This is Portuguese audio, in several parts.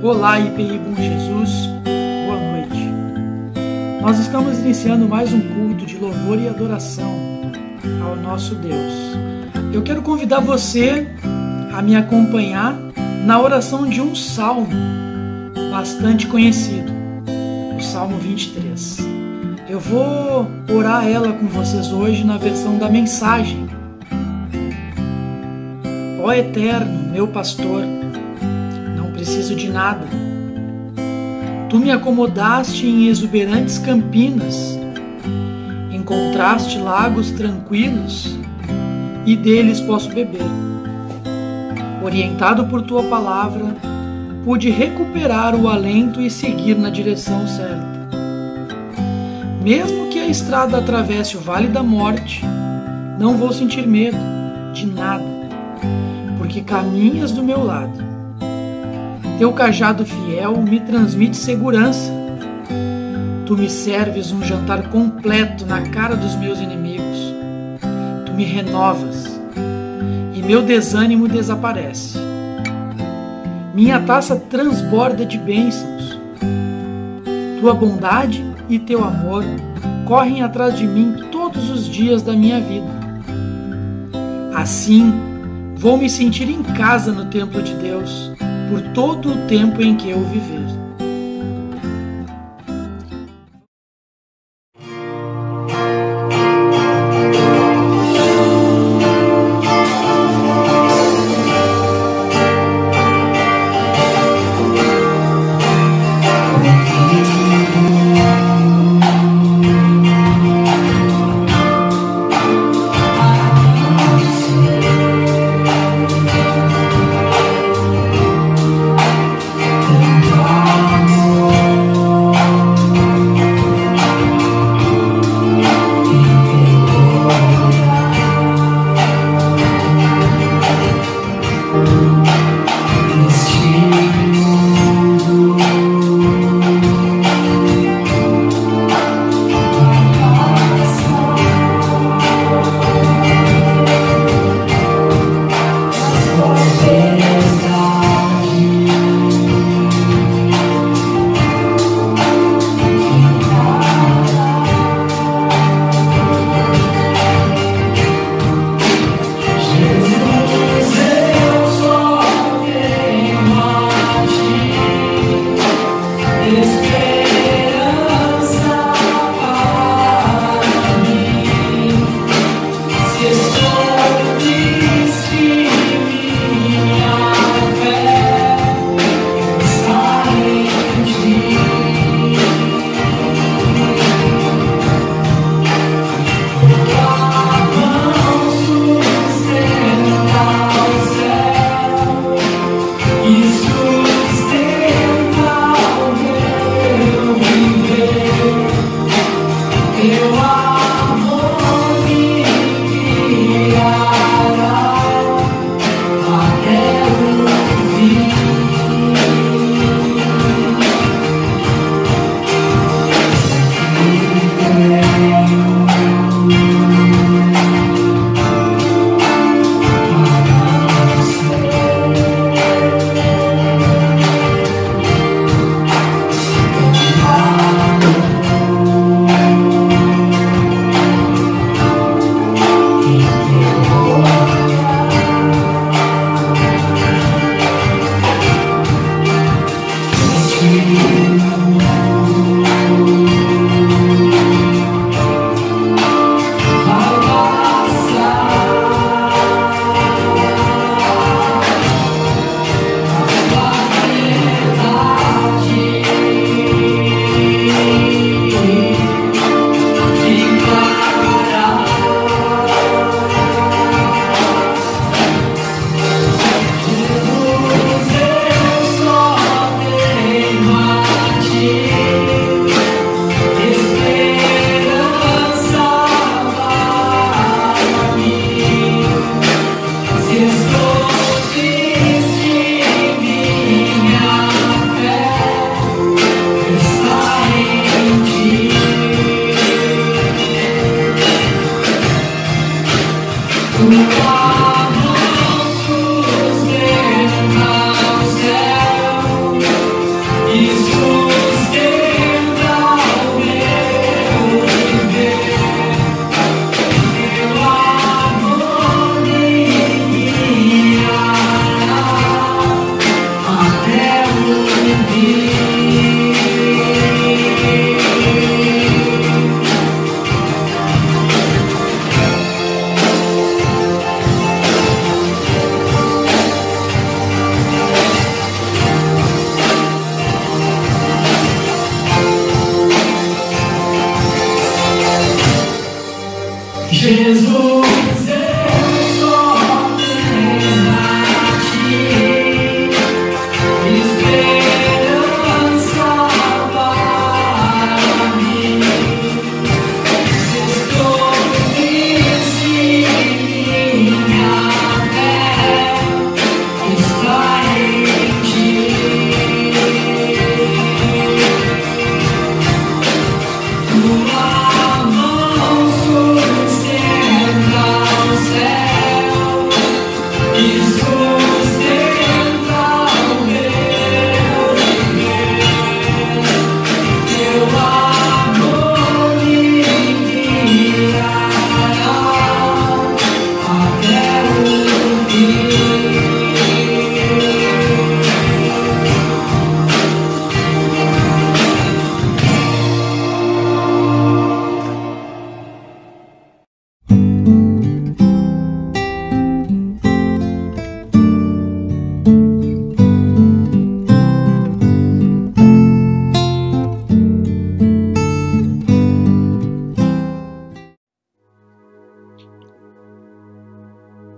Olá, IPI Bom Jesus, boa noite. Nós estamos iniciando mais um culto de louvor e adoração ao nosso Deus. Eu quero convidar você a me acompanhar na oração de um salmo bastante conhecido, o Salmo 23. Eu vou orar ela com vocês hoje na versão da mensagem. Ó Eterno, meu pastor, não preciso de nada. Tu me acomodaste em exuberantes campinas, encontraste lagos tranquilos e deles posso beber. Orientado por tua palavra, pude recuperar o alento e seguir na direção certa. Mesmo que a estrada atravesse o vale da morte, não vou sentir medo de nada, porque caminhas do meu lado. Teu cajado fiel me transmite segurança. Tu me serves um jantar completo na cara dos meus inimigos. Tu me renovas e meu desânimo desaparece. Minha taça transborda de bênçãos. Tua bondade e teu amor correm atrás de mim todos os dias da minha vida. Assim, vou me sentir em casa no templo de Deus por todo o tempo em que eu viver. Oh,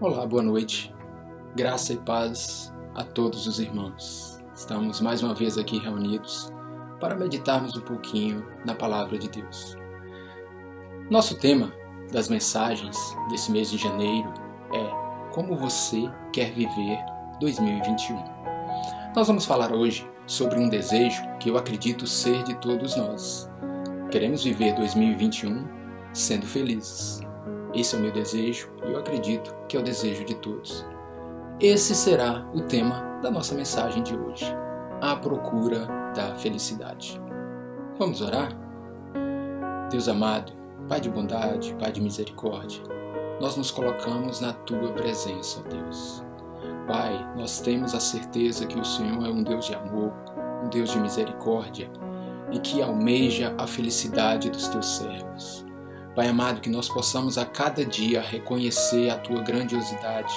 Olá, boa noite. Graça e paz a todos os irmãos. Estamos mais uma vez aqui reunidos para meditarmos um pouquinho na Palavra de Deus. Nosso tema das mensagens desse mês de janeiro é Como você quer viver 2021. Nós vamos falar hoje sobre um desejo que eu acredito ser de todos nós. Queremos viver 2021 sendo felizes. Esse é o meu desejo e eu acredito que é o desejo de todos. Esse será o tema da nossa mensagem de hoje, a procura da felicidade. Vamos orar? Deus amado, Pai de bondade, Pai de misericórdia, nós nos colocamos na Tua presença, ó Deus. Pai, nós temos a certeza que o Senhor é um Deus de amor, um Deus de misericórdia e que almeja a felicidade dos Teus servos. Pai amado, que nós possamos a cada dia reconhecer a Tua grandiosidade,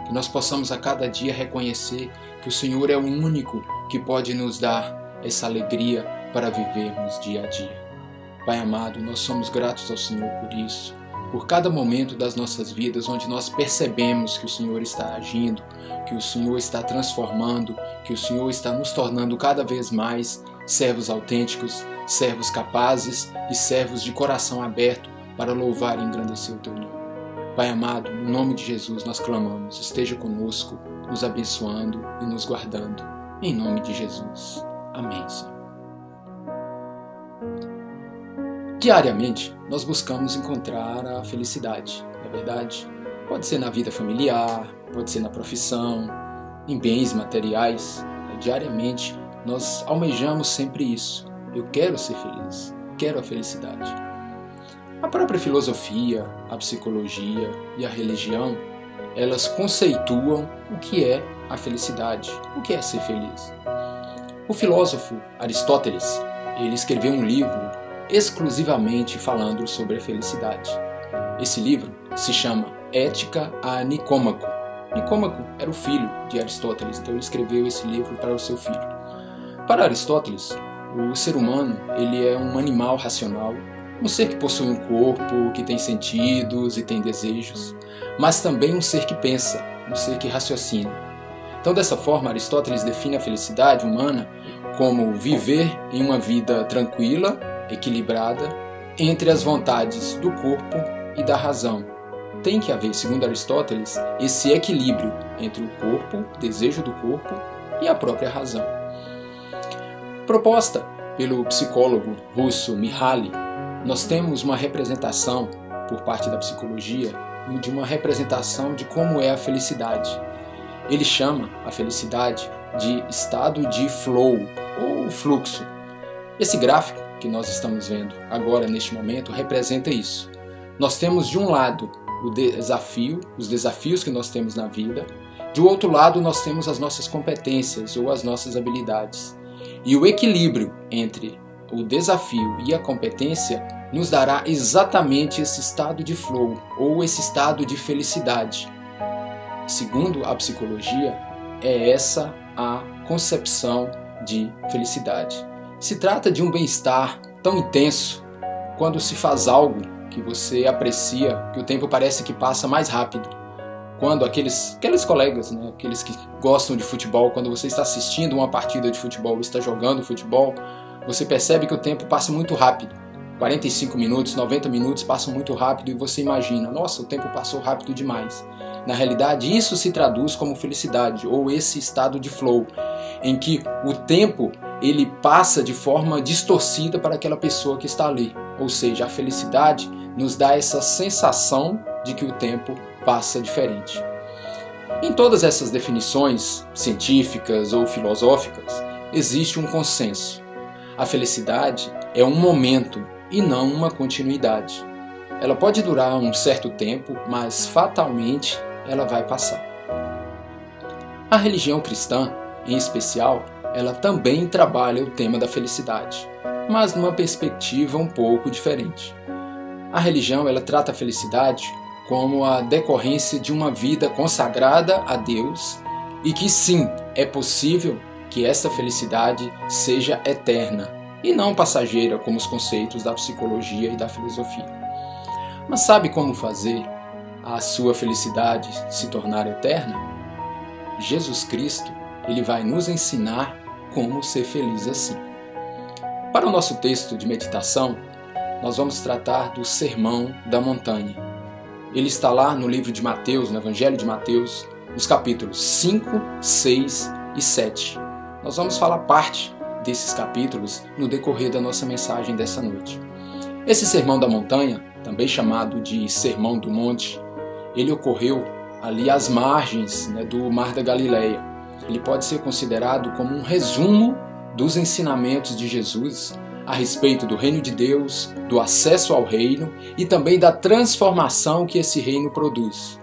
que nós possamos a cada dia reconhecer que o Senhor é o único que pode nos dar essa alegria para vivermos dia a dia. Pai amado, nós somos gratos ao Senhor por isso, por cada momento das nossas vidas onde nós percebemos que o Senhor está agindo, que o Senhor está transformando, que o Senhor está nos tornando cada vez mais servos autênticos, servos capazes e servos de coração aberto para louvar e engrandecer o Teu nome. Pai amado, no nome de Jesus nós clamamos, esteja conosco, nos abençoando e nos guardando. Em nome de Jesus. Amém, Senhor. Diariamente, nós buscamos encontrar a felicidade, não é verdade? Pode ser na vida familiar, pode ser na profissão, em bens materiais. Diariamente, nós almejamos sempre isso. Eu quero ser feliz, quero a felicidade. A própria filosofia, a psicologia e a religião, elas conceituam o que é a felicidade, o que é ser feliz. O filósofo Aristóteles, ele escreveu um livro exclusivamente falando sobre a felicidade. Esse livro se chama Ética a Nicômaco. Nicômaco era o filho de Aristóteles, então ele escreveu esse livro para o seu filho. Para Aristóteles, o ser humano ele é um animal racional, um ser que possui um corpo, que tem sentidos e tem desejos, mas também um ser que pensa, um ser que raciocina. Então, dessa forma, Aristóteles define a felicidade humana como viver em uma vida tranquila, equilibrada, entre as vontades do corpo e da razão. Tem que haver, segundo Aristóteles, esse equilíbrio entre o corpo, o desejo do corpo e a própria razão. Proposta pelo psicólogo russo Mihaly, nós temos uma representação, por parte da psicologia, de uma representação de como é a felicidade. Ele chama a felicidade de estado de flow, ou fluxo. Esse gráfico que nós estamos vendo agora, neste momento, representa isso. Nós temos, de um lado, o desafio, os desafios que nós temos na vida. De outro lado, nós temos as nossas competências ou as nossas habilidades. E o equilíbrio entre o desafio e a competência nos dará exatamente esse estado de flow ou esse estado de felicidade. Segundo a psicologia, é essa a concepção de felicidade. Se trata de um bem-estar tão intenso quando se faz algo que você aprecia que o tempo parece que passa mais rápido. Quando aqueles colegas, né, aqueles que gostam de futebol, quando você está assistindo uma partida de futebol, está jogando futebol, você percebe que o tempo passa muito rápido. 45 minutos, 90 minutos passam muito rápido e você imagina, nossa, o tempo passou rápido demais. Na realidade, isso se traduz como felicidade, ou esse estado de flow, em que o tempo ele passa de forma distorcida para aquela pessoa que está ali. Ou seja, a felicidade nos dá essa sensação de que o tempo passa diferente. Em todas essas definições científicas ou filosóficas, existe um consenso. A felicidade é um momento e não uma continuidade. Ela pode durar um certo tempo, mas fatalmente ela vai passar. A religião cristã, em especial, ela também trabalha o tema da felicidade, mas numa perspectiva um pouco diferente. A religião ela trata a felicidade como a decorrência de uma vida consagrada a Deus e que sim, é possível que essa felicidade seja eterna e não passageira como os conceitos da psicologia e da filosofia. Mas sabe como fazer a sua felicidade se tornar eterna? Jesus Cristo, ele vai nos ensinar como ser feliz assim. Para o nosso texto de meditação, nós vamos tratar do Sermão da Montanha. Ele está lá no livro de Mateus, no Evangelho de Mateus, nos capítulos 5, 6 e 7. Nós vamos falar parte desses capítulos no decorrer da nossa mensagem dessa noite. Esse Sermão da Montanha, também chamado de Sermão do Monte, ele ocorreu ali às margens, do Mar da Galileia. Ele pode ser considerado como um resumo dos ensinamentos de Jesus a respeito do reino de Deus, do acesso ao reino e também da transformação que esse reino produz.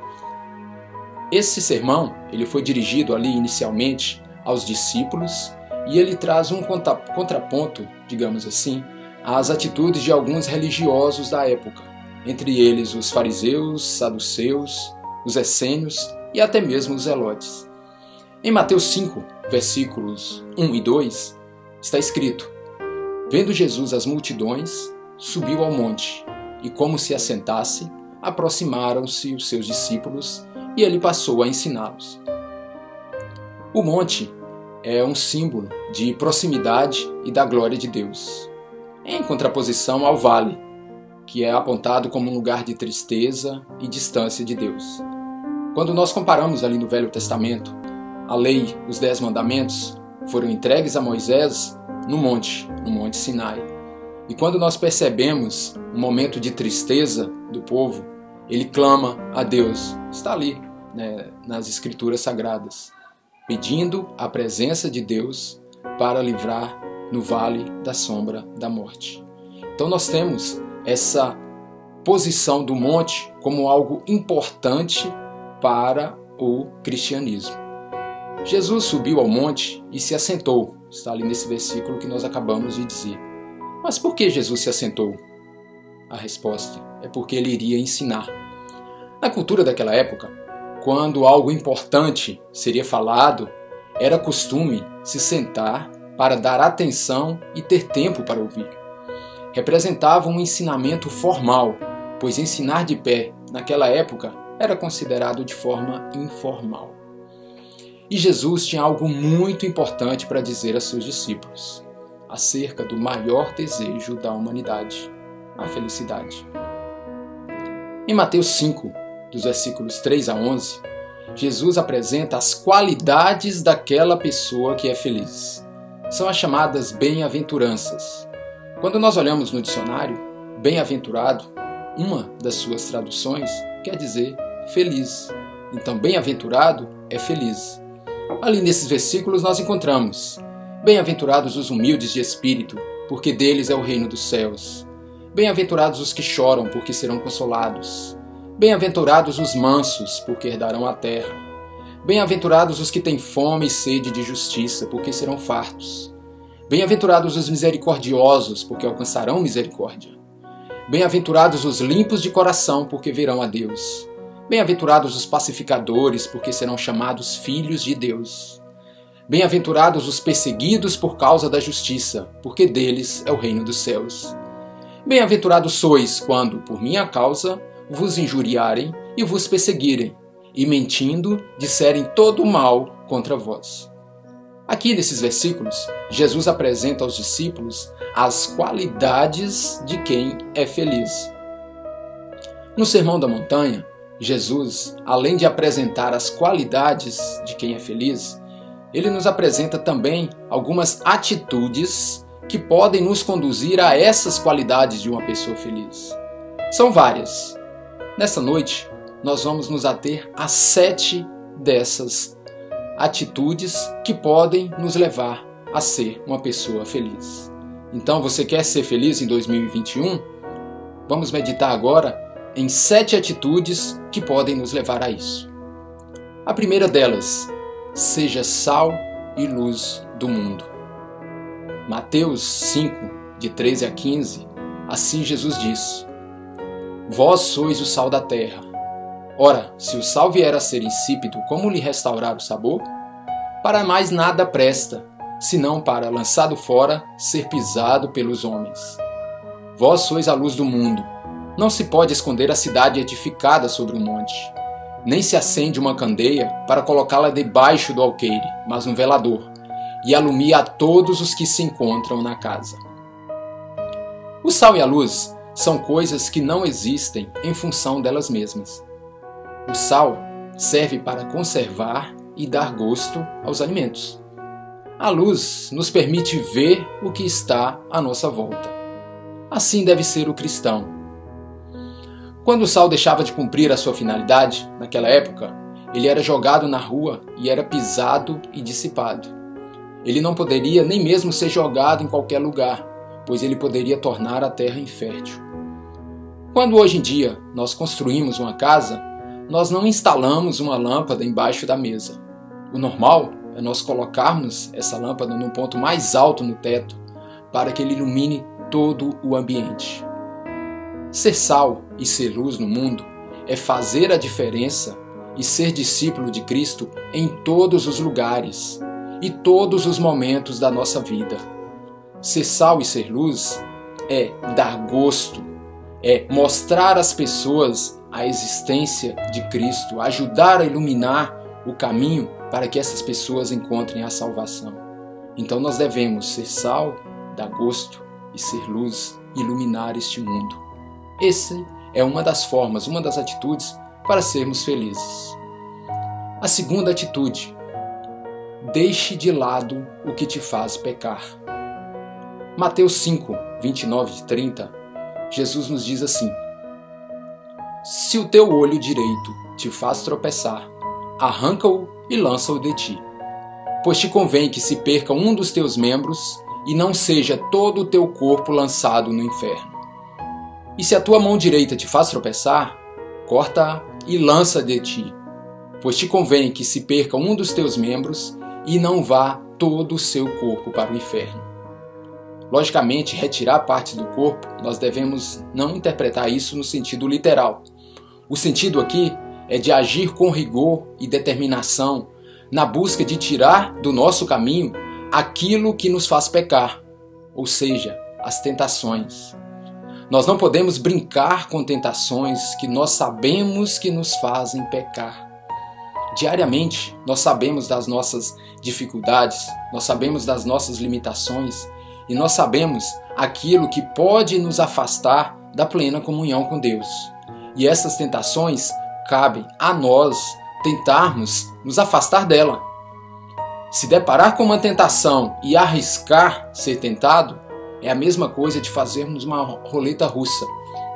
Esse sermão ele foi dirigido ali inicialmente aos discípulos e ele traz um contraponto, digamos assim, às atitudes de alguns religiosos da época, entre eles os fariseus, saduceus, os essênios e até mesmo os zelotes. Em Mateus 5, versículos 1 e 2, está escrito: Vendo Jesus as multidões, subiu ao monte, e como se assentasse, aproximaram-se os seus discípulos, e ele passou a ensiná-los. O monte é um símbolo de proximidade e da glória de Deus, em contraposição ao vale, que é apontado como um lugar de tristeza e distância de Deus. Quando nós comparamos ali no Velho Testamento, a lei, os 10 mandamentos, foram entregues a Moisés no Monte Sinai. E quando nós percebemos um momento de tristeza do povo, ele clama a Deus, está ali nas Escrituras Sagradas, pedindo a presença de Deus para livrar no vale da sombra da morte. Então nós temos essa posição do monte como algo importante para o cristianismo. Jesus subiu ao monte e se assentou. Está ali nesse versículo que nós acabamos de dizer. Mas por que Jesus se assentou? A resposta é porque ele iria ensinar. Na cultura daquela época, quando algo importante seria falado, era costume se sentar para dar atenção e ter tempo para ouvir. Representava um ensinamento formal, pois ensinar de pé, naquela época, era considerado de forma informal. E Jesus tinha algo muito importante para dizer a seus discípulos, acerca do maior desejo da humanidade, a felicidade. Em Mateus 5, dos versículos 3 a 11, Jesus apresenta as qualidades daquela pessoa que é feliz. São as chamadas bem-aventuranças. Quando nós olhamos no dicionário, bem-aventurado, uma das suas traduções quer dizer feliz. Então, bem-aventurado é feliz. Ali nesses versículos nós encontramos: bem-aventurados os humildes de espírito, porque deles é o reino dos céus. Bem-aventurados os que choram, porque serão consolados. Bem-aventurados os mansos, porque herdarão a terra. Bem-aventurados os que têm fome e sede de justiça, porque serão fartos. Bem-aventurados os misericordiosos, porque alcançarão misericórdia. Bem-aventurados os limpos de coração, porque verão a Deus. Bem-aventurados os pacificadores, porque serão chamados filhos de Deus. Bem-aventurados os perseguidos por causa da justiça, porque deles é o reino dos céus. Bem-aventurados sois quando, por minha causa, vos injuriarem e vos perseguirem, e mentindo, disserem todo o mal contra vós. Aqui nesses versículos, Jesus apresenta aos discípulos as qualidades de quem é feliz. No Sermão da Montanha, Jesus, além de apresentar as qualidades de quem é feliz, ele nos apresenta também algumas atitudes que podem nos conduzir a essas qualidades de uma pessoa feliz. São várias. Nessa noite, nós vamos nos ater a 7 dessas atitudes que podem nos levar a ser uma pessoa feliz. Então, você quer ser feliz em 2021? Vamos meditar agora em 7 atitudes que podem nos levar a isso. A primeira delas, seja sal e luz do mundo. Mateus 5, de 13 a 15, assim Jesus diz: Vós sois o sal da terra. Ora, se o sal vier a ser insípido, como lhe restaurar o sabor? Para mais nada presta, senão para, lançado fora, ser pisado pelos homens. Vós sois a luz do mundo. Não se pode esconder a cidade edificada sobre um monte. Nem se acende uma candeia para colocá-la debaixo do alqueire, mas no velador, e alumia a todos os que se encontram na casa. O sal e a luz são coisas que não existem em função delas mesmas. O sal serve para conservar e dar gosto aos alimentos. A luz nos permite ver o que está à nossa volta. Assim deve ser o cristão. Quando o sal deixava de cumprir a sua finalidade, naquela época, ele era jogado na rua e era pisado e dissipado. Ele não poderia nem mesmo ser jogado em qualquer lugar, pois ele poderia tornar a terra infértil. Quando hoje em dia nós construímos uma casa, nós não instalamos uma lâmpada embaixo da mesa. O normal é nós colocarmos essa lâmpada no ponto mais alto no teto, para que ele ilumine todo o ambiente. Ser sal e ser luz no mundo é fazer a diferença e ser discípulo de Cristo em todos os lugares e todos os momentos da nossa vida. Ser sal e ser luz é dar gosto, é mostrar às pessoas a existência de Cristo, ajudar a iluminar o caminho para que essas pessoas encontrem a salvação. Então nós devemos ser sal, dar gosto e ser luz, iluminar este mundo. Essa é uma das formas, uma das atitudes para sermos felizes. A segunda atitude: deixe de lado o que te faz pecar. Mateus 5, 29 e 30, Jesus nos diz assim: Se o teu olho direito te faz tropeçar, arranca-o e lança-o de ti. Pois te convém que se perca um dos teus membros e não seja todo o teu corpo lançado no inferno. E se a tua mão direita te faz tropeçar, corta-a e lança de ti. Pois te convém que se perca um dos teus membros e não vá todo o seu corpo para o inferno. Logicamente, retirar parte do corpo, nós devemos não interpretar isso no sentido literal. O sentido aqui é de agir com rigor e determinação na busca de tirar do nosso caminho aquilo que nos faz pecar, ou seja, as tentações. Nós não podemos brincar com tentações que nós sabemos que nos fazem pecar. Diariamente, nós sabemos das nossas dificuldades, nós sabemos das nossas limitações e nós sabemos aquilo que pode nos afastar da plena comunhão com Deus. E essas tentações cabem a nós tentarmos nos afastar dela. Se deparar com uma tentação e arriscar ser tentado, é a mesma coisa de fazermos uma roleta russa.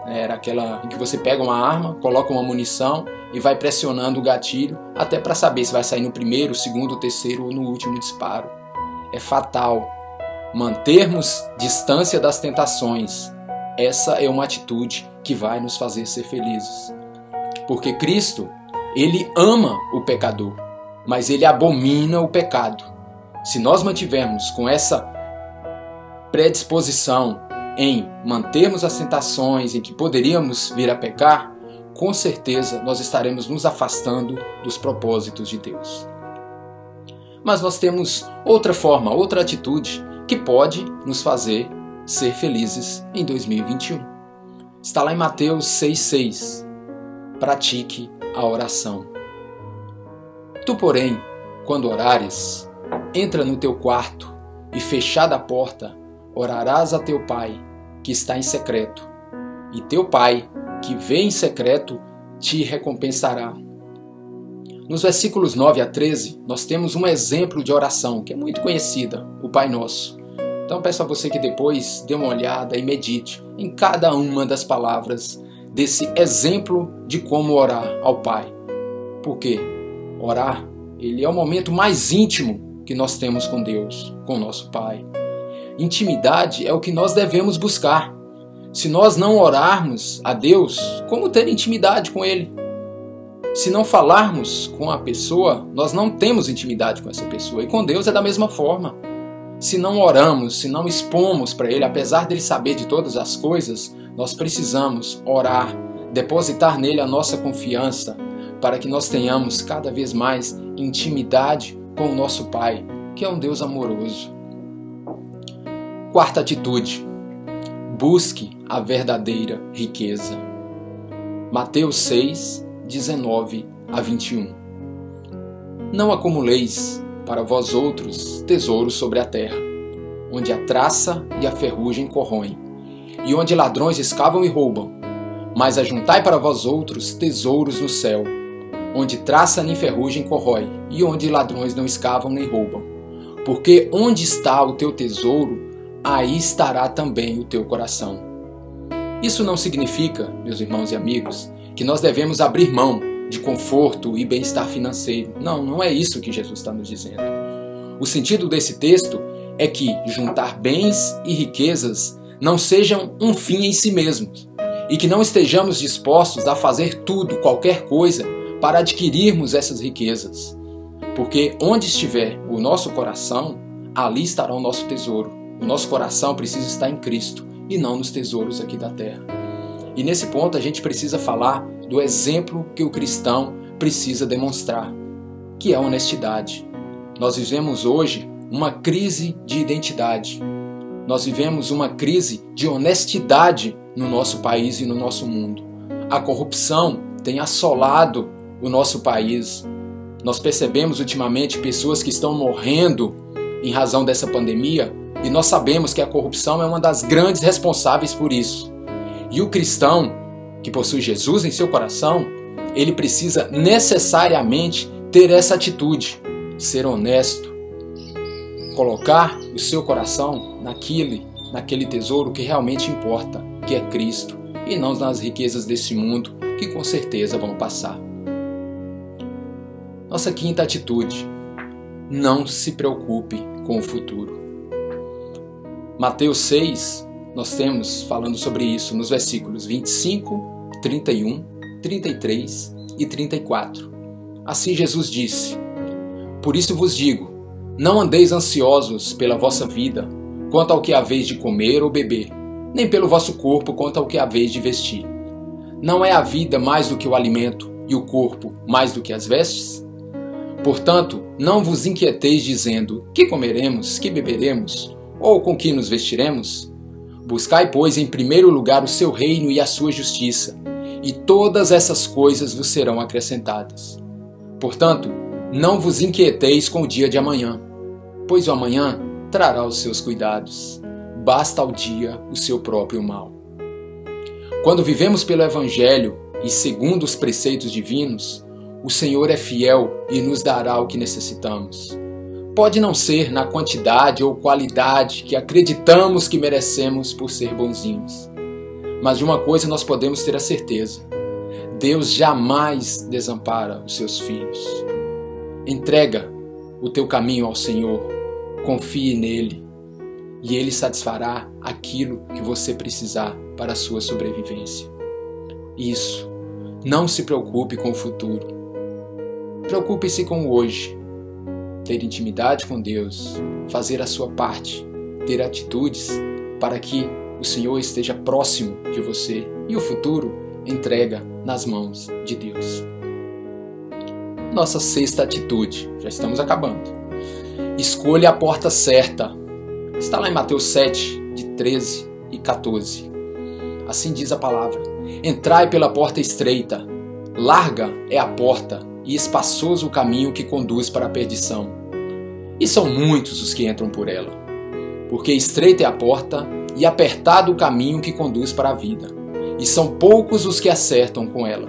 Era aquela em que você pega uma arma, coloca uma munição e vai pressionando o gatilho até para saber se vai sair no primeiro, segundo, terceiro ou no último disparo. É fatal. Mantermos distância das tentações. Essa é uma atitude que vai nos fazer ser felizes. Porque Cristo, Ele ama o pecador, mas Ele abomina o pecado. Se nós mantivermos com essa predisposição em mantermos as tentações em que poderíamos vir a pecar, com certeza nós estaremos nos afastando dos propósitos de Deus. Mas nós temos outra forma, outra atitude que pode nos fazer ser felizes em 2021. Está lá em Mateus 6,6. Pratique a oração. Tu, porém, quando orares, entra no teu quarto e, fechada a porta, orarás a teu Pai, que está em secreto, e teu Pai, que vê em secreto, te recompensará. Nos versículos 9 a 13, nós temos um exemplo de oração que é muito conhecida, o Pai Nosso. Então peço a você que depois dê uma olhada e medite em cada uma das palavras desse exemplo de como orar ao Pai. Porque orar, ele é o momento mais íntimo que nós temos com Deus, com o nosso Pai. Intimidade é o que nós devemos buscar. Se nós não orarmos a Deus, como ter intimidade com Ele? Se não falarmos com a pessoa, nós não temos intimidade com essa pessoa. E com Deus é da mesma forma. Se não oramos, se não expomos para Ele, apesar dele saber de todas as coisas, nós precisamos orar, depositar nele a nossa confiança, para que nós tenhamos cada vez mais intimidade com o nosso Pai, que é um Deus amoroso. Quarta atitude: busque a verdadeira riqueza. Mateus 6, 19 a 21. Não acumuleis para vós outros tesouros sobre a terra, onde a traça e a ferrugem corroem, e onde ladrões escavam e roubam, mas ajuntai para vós outros tesouros no céu, onde traça nem ferrugem corrói, e onde ladrões não escavam nem roubam. Porque onde está o teu tesouro, aí estará também o teu coração. Isso não significa, meus irmãos e amigos, que nós devemos abrir mão de conforto e bem-estar financeiro. Não, não é isso que Jesus está nos dizendo. O sentido desse texto é que juntar bens e riquezas não sejam um fim em si mesmos, e que não estejamos dispostos a fazer tudo, qualquer coisa, para adquirirmos essas riquezas. Porque onde estiver o nosso coração, ali estará o nosso tesouro. O nosso coração precisa estar em Cristo e não nos tesouros aqui da terra. E nesse ponto a gente precisa falar do exemplo que o cristão precisa demonstrar, que é a honestidade. Nós vivemos hoje uma crise de identidade. Nós vivemos uma crise de honestidade no nosso país e no nosso mundo. A corrupção tem assolado o nosso país. Nós percebemos ultimamente pessoas que estão morrendo em razão dessa pandemia, e nós sabemos que a corrupção é uma das grandes responsáveis por isso. E o cristão que possui Jesus em seu coração, ele precisa necessariamente ter essa atitude, ser honesto, colocar o seu coração naquele tesouro que realmente importa, que é Cristo, e não nas riquezas desse mundo, que com certeza vão passar. Nossa quinta atitude: não se preocupe com o futuro. Mateus 6, nós temos falando sobre isso nos versículos 25, 31, 33 e 34. Assim Jesus disse: por isso vos digo, não andeis ansiosos pela vossa vida, quanto ao que haveis de comer ou beber, nem pelo vosso corpo quanto ao que haveis de vestir. Não é a vida mais do que o alimento, e o corpo mais do que as vestes? Portanto, não vos inquieteis dizendo: que comeremos, que beberemos, ou com que nos vestiremos? Buscai, pois, em primeiro lugar o seu reino e a sua justiça, e todas essas coisas vos serão acrescentadas. Portanto, não vos inquieteis com o dia de amanhã, pois o amanhã trará os seus cuidados. Basta ao dia o seu próprio mal. Quando vivemos pelo Evangelho e segundo os preceitos divinos, o Senhor é fiel e nos dará o que necessitamos. Pode não ser na quantidade ou qualidade que acreditamos que merecemos por ser bonzinhos. Mas de uma coisa nós podemos ter a certeza: Deus jamais desampara os seus filhos. Entrega o teu caminho ao Senhor, confie nele, e Ele satisfará aquilo que você precisar para a sua sobrevivência. Isso, não se preocupe com o futuro. Preocupe-se com o hoje. Ter intimidade com Deus, fazer a sua parte, ter atitudes para que o Senhor esteja próximo de você, e o futuro entrega nas mãos de Deus. Nossa sexta atitude, já estamos acabando. Escolha a porta certa. Está lá em Mateus 7, de 13 e 14. Assim diz a palavra: entrai pela porta estreita, larga é a porta e espaçoso o caminho que conduz para a perdição. E são muitos os que entram por ela. Porque estreita é a porta e apertado o caminho que conduz para a vida, e são poucos os que acertam com ela.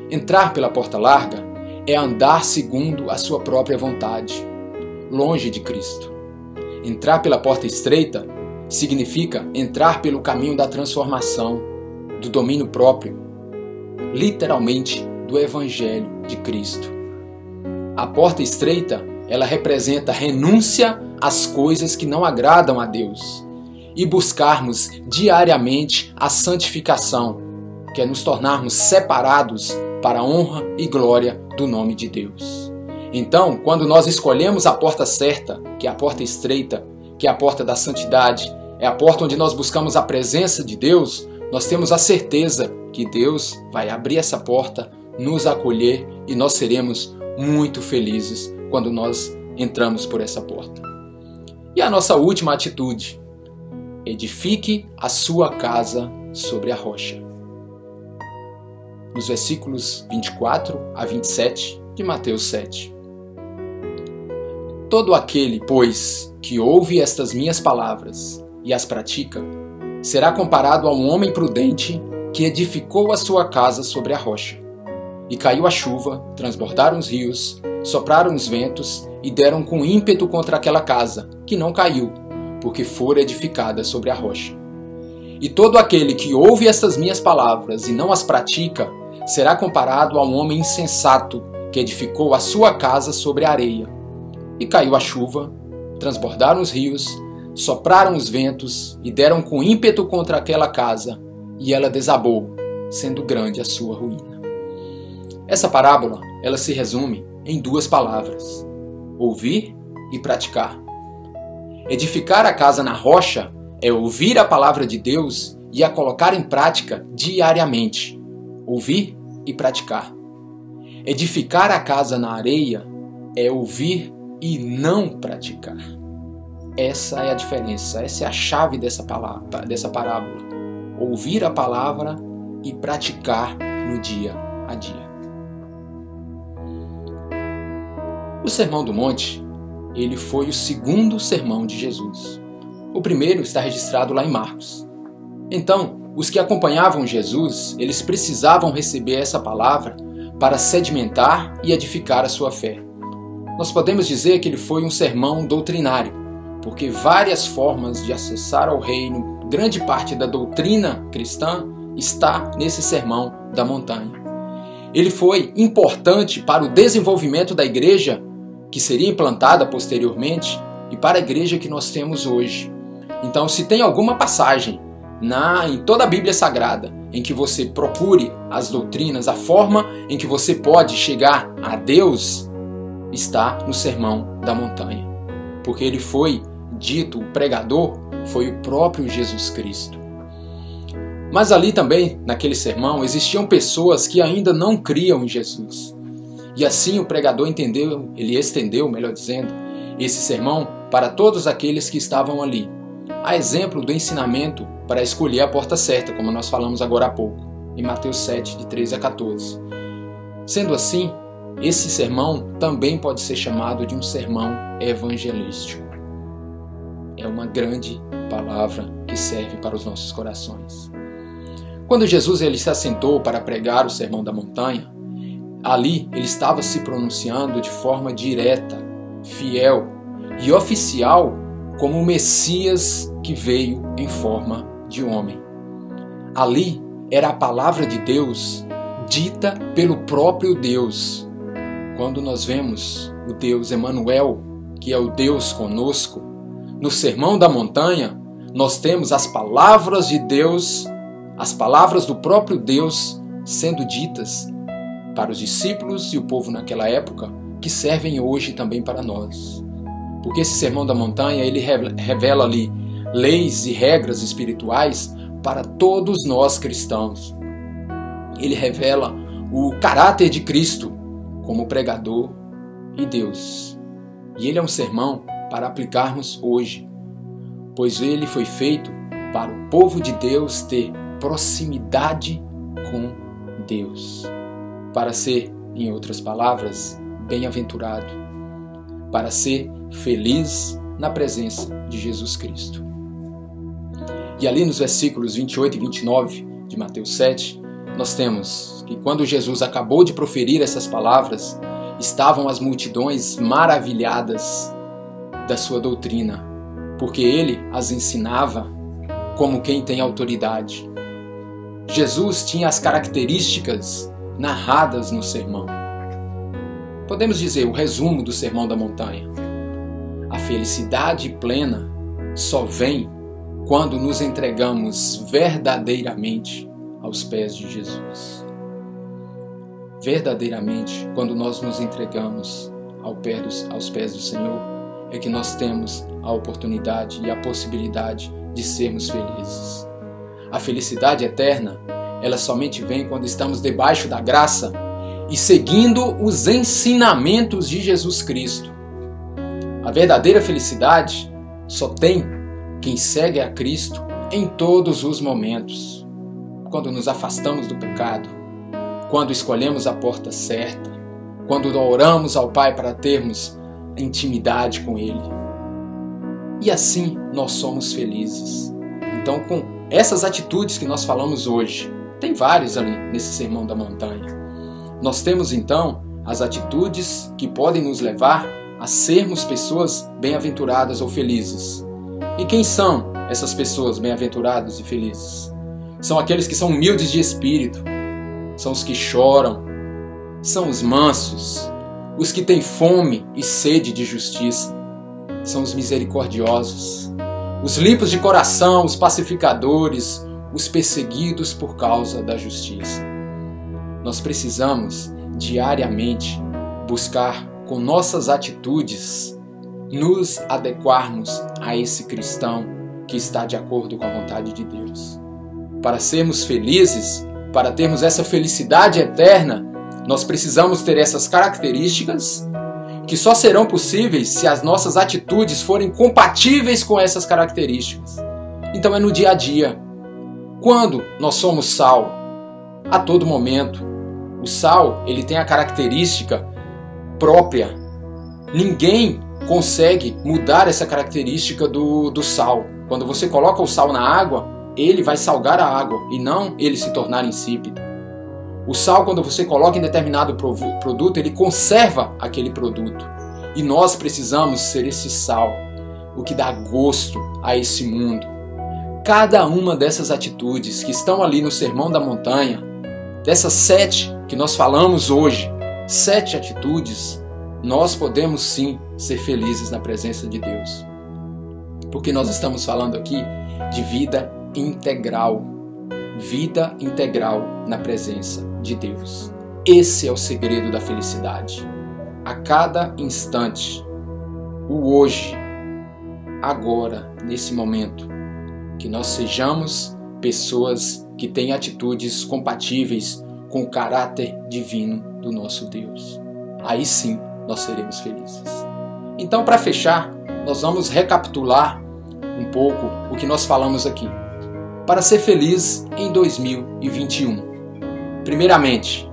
Entrar pela porta larga é andar segundo a sua própria vontade, longe de Cristo. Entrar pela porta estreita significa entrar pelo caminho da transformação, do domínio próprio, literalmente do Evangelho de Cristo. A porta estreita, ela representa renúncia às coisas que não agradam a Deus e buscarmos diariamente a santificação, que é nos tornarmos separados para a honra e glória do nome de Deus. Então, quando nós escolhemos a porta certa, que é a porta estreita, que é a porta da santidade, é a porta onde nós buscamos a presença de Deus, nós temos a certeza que Deus vai abrir essa porta, nos acolher e nós seremos muito felizes quando nós entramos por essa porta. E a nossa última atitude: edifique a sua casa sobre a rocha. Nos versículos 24 a 27 de Mateus 7. Todo aquele, pois, que ouve estas minhas palavras e as pratica, será comparado a um homem prudente que edificou a sua casa sobre a rocha. E caiu a chuva, transbordaram os rios, sopraram os ventos e deram com ímpeto contra aquela casa, que não caiu, porque fora edificada sobre a rocha. E todo aquele que ouve estas minhas palavras e não as pratica, será comparado a um homem insensato que edificou a sua casa sobre a areia. E caiu a chuva, transbordaram os rios, sopraram os ventos e deram com ímpeto contra aquela casa, e ela desabou, sendo grande a sua ruína. Essa parábola, ela se resume em duas palavras: ouvir e praticar. Edificar a casa na rocha é ouvir a palavra de Deus e a colocar em prática diariamente. Ouvir e praticar. Edificar a casa na areia é ouvir e não praticar. Essa é a diferença, essa é a chave dessa parábola. Ouvir a palavra e praticar no dia a dia. O Sermão do Monte, ele foi o segundo sermão de Jesus. O primeiro está registrado lá em Marcos. Então, os que acompanhavam Jesus, eles precisavam receber essa palavra para sedimentar e edificar a sua fé. Nós podemos dizer que ele foi um sermão doutrinário, porque várias formas de acessar ao reino, grande parte da doutrina cristã está nesse sermão da montanha. Ele foi importante para o desenvolvimento da igreja que seria implantada posteriormente e para a igreja que nós temos hoje. Então, se tem alguma passagem em toda a Bíblia Sagrada em que você procure as doutrinas, a forma em que você pode chegar a Deus, está no Sermão da Montanha. Porque ele foi dito, o pregador foi o próprio Jesus Cristo. Mas ali também, naquele sermão, existiam pessoas que ainda não criam em Jesus. E assim o pregador ele estendeu, melhor dizendo, esse sermão para todos aqueles que estavam ali. A exemplo do ensinamento para escolher a porta certa, como nós falamos agora há pouco, em Mateus 7, de 13 a 14. Sendo assim, esse sermão também pode ser chamado de um sermão evangelístico. É uma grande palavra que serve para os nossos corações. Quando Jesus ele se assentou para pregar o Sermão da Montanha, ali ele estava se pronunciando de forma direta, fiel e oficial como o Messias que veio em forma de homem. Ali era a palavra de Deus dita pelo próprio Deus. Quando nós vemos o Deus Emanuel, que é o Deus conosco, no Sermão da Montanha, nós temos as palavras de Deus, as palavras do próprio Deus sendo ditas para os discípulos e o povo naquela época, que servem hoje também para nós. Porque esse Sermão da Montanha, ele revela ali leis e regras espirituais para todos nós cristãos. Ele revela o caráter de Cristo como pregador e Deus. E ele é um sermão para aplicarmos hoje. pois ele foi feito para o povo de Deus ter proximidade com Deus, para ser, em outras palavras, bem-aventurado, para ser feliz na presença de Jesus Cristo. E ali nos versículos 28 e 29 de Mateus 7, nós temos que quando Jesus acabou de proferir essas palavras, estavam as multidões maravilhadas da sua doutrina, porque ele as ensinava como quem tem autoridade. Jesus tinha as características narradas no sermão. Podemos dizer o resumo do Sermão da Montanha. A felicidade plena só vem quando nos entregamos verdadeiramente aos pés de Jesus. Verdadeiramente, quando nós nos entregamos aos pés do Senhor, é que nós temos a oportunidade e a possibilidade de sermos felizes. A felicidade eterna, ela somente vem quando estamos debaixo da graça e seguindo os ensinamentos de Jesus Cristo. A verdadeira felicidade só tem quem segue a Cristo em todos os momentos. Quando nos afastamos do pecado, quando escolhemos a porta certa, quando oramos ao Pai para termos intimidade com Ele. E assim nós somos felizes. Então, com essas atitudes que nós falamos hoje, tem várias ali nesse Sermão da Montanha. Nós temos então as atitudes que podem nos levar a sermos pessoas bem-aventuradas ou felizes. E quem são essas pessoas bem-aventuradas e felizes? São aqueles que são humildes de espírito, são os que choram, são os mansos, os que têm fome e sede de justiça, são os misericordiosos, os limpos de coração, os pacificadores, os perseguidos por causa da justiça. Nós precisamos diariamente buscar com nossas atitudes nos adequarmos a esse cristão que está de acordo com a vontade de Deus. Para sermos felizes, para termos essa felicidade eterna, nós precisamos ter essas características que só serão possíveis se as nossas atitudes forem compatíveis com essas características. Então é no dia a dia. Quando nós somos sal, a todo momento. O sal, ele tem a característica própria. Ninguém consegue mudar essa característica do sal. Quando você coloca o sal na água, ele vai salgar a água e não ele se tornar insípido. O sal, quando você coloca em determinado produto, ele conserva aquele produto. E nós precisamos ser esse sal, o que dá gosto a esse mundo. Cada uma dessas atitudes que estão ali no Sermão da Montanha, dessas 7 que nós falamos hoje, 7 atitudes, nós podemos sim ser felizes na presença de Deus. Porque nós estamos falando aqui de vida integral. Vida integral na presença de Deus. Esse é o segredo da felicidade. A cada instante, o hoje, agora, nesse momento, que nós sejamos pessoas que têm atitudes compatíveis com o caráter divino do nosso Deus. Aí sim nós seremos felizes. Então, para fechar, nós vamos recapitular um pouco o que nós falamos aqui. Para ser feliz em 2021. Primeiramente,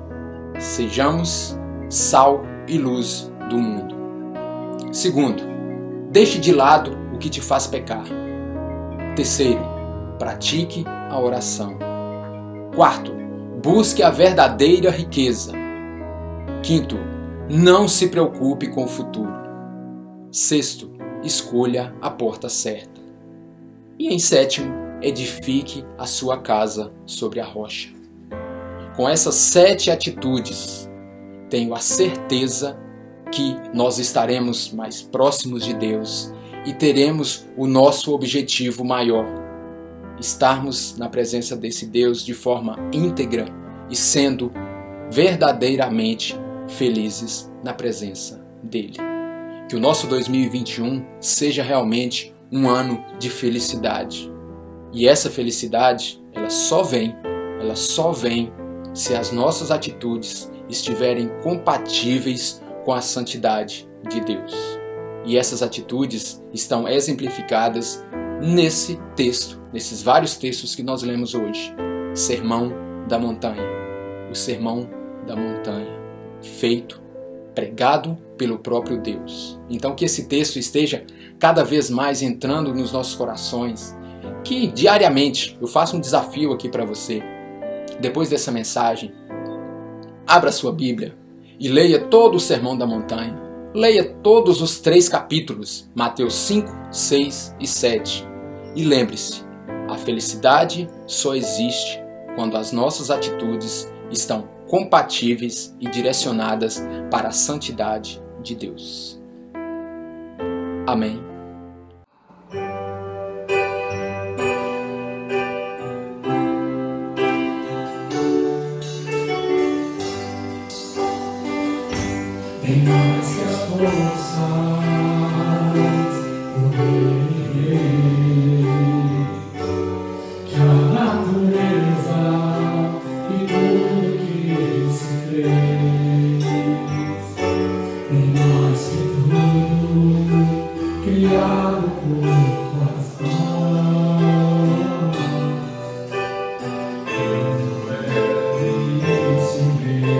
sejamos sal e luz do mundo. Segundo, deixe de lado o que te faz pecar. Terceiro, pratique a oração. Quarto, busque a verdadeira riqueza. Quinto, não se preocupe com o futuro. Sexto, escolha a porta certa. E em sétimo, edifique a sua casa sobre a rocha. Com essas 7 atitudes, tenho a certeza que nós estaremos mais próximos de Deus e teremos o nosso objetivo maior: estarmos na presença desse Deus de forma íntegra e sendo verdadeiramente felizes na presença dele. Que o nosso 2021 seja realmente um ano de felicidade. E essa felicidade, ela só vem se as nossas atitudes estiverem compatíveis com a santidade de Deus. E essas atitudes estão exemplificadas nesse texto, nesses vários textos que nós lemos hoje. Sermão da Montanha. O Sermão da Montanha, feito, pregado pelo próprio Deus. Então que esse texto esteja cada vez mais entrando nos nossos corações, que diariamente eu faço um desafio aqui para você. Depois dessa mensagem, abra sua Bíblia e leia todo o Sermão da Montanha. Leia todos os 3 capítulos, Mateus 5, 6 e 7. E lembre-se, a felicidade só existe quando as nossas atitudes estão compatíveis e direcionadas para a santidade de Deus. Amém. Em nós que as forças poder, que a natureza e tudo que se fez, em nós que tudo criado por tuas mãos, Deus não é isso mesmo.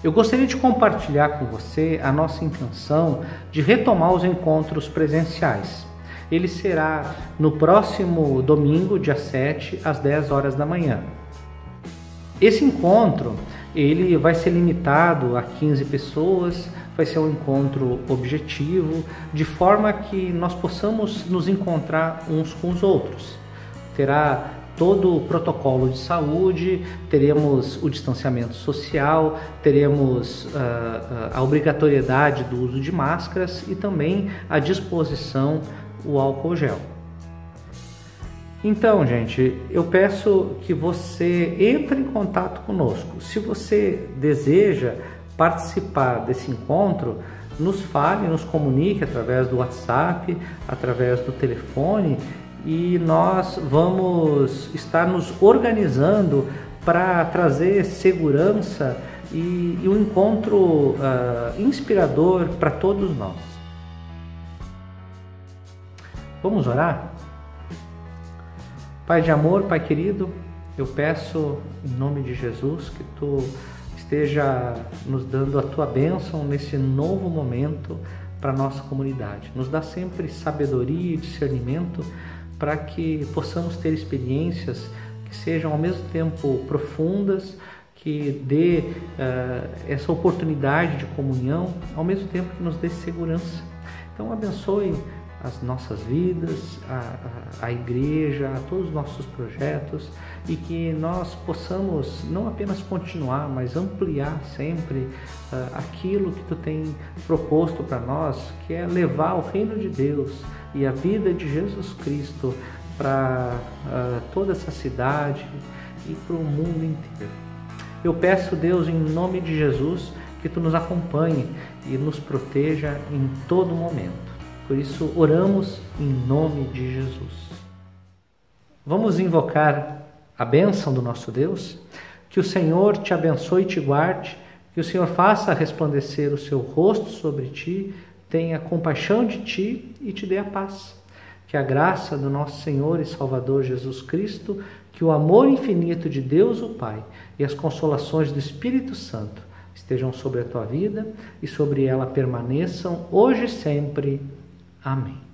Eu gostaria de compartilhar com você a nossa intenção de retomar os encontros presenciais. ele será no próximo domingo, dia 7, às 10 horas da manhã. Esse encontro, ele vai ser limitado a 15 pessoas, vai ser um encontro objetivo, de forma que nós possamos nos encontrar uns com os outros. Terá todo o protocolo de saúde, teremos o distanciamento social, teremos a obrigatoriedade do uso de máscaras e também à disposição o álcool gel. Então, gente, eu peço que você entre em contato conosco. Se você deseja participar desse encontro, nos fale, nos comunique através do WhatsApp, através do telefone, e nós vamos estar nos organizando para trazer segurança e um encontro inspirador para todos nós. Vamos orar? Pai de amor, Pai querido, eu peço em nome de Jesus que Tu esteja nos dando a Tua bênção nesse novo momento para a nossa comunidade. Nos dá sempre sabedoria e discernimento para que possamos ter experiências que sejam ao mesmo tempo profundas, que dê essa oportunidade de comunhão, ao mesmo tempo que nos dê segurança. Então abençoe as nossas vidas, a igreja, a todos os nossos projetos, e que nós possamos não apenas continuar, mas ampliar sempre aquilo que Tu tem proposto para nós, que é levar o reino de Deus e a vida de Jesus Cristo para toda essa cidade e para o mundo inteiro. Eu peço, Deus, em nome de Jesus, que Tu nos acompanhe e nos proteja em todo momento. Por isso, oramos em nome de Jesus. Vamos invocar a bênção do nosso Deus. Que o Senhor te abençoe e te guarde, que o Senhor faça resplandecer o seu rosto sobre ti, tenha compaixão de ti e te dê a paz. Que a graça do nosso Senhor e Salvador Jesus Cristo, que o amor infinito de Deus o Pai e as consolações do Espírito Santo estejam sobre a tua vida e sobre ela permaneçam hoje e sempre. Amém.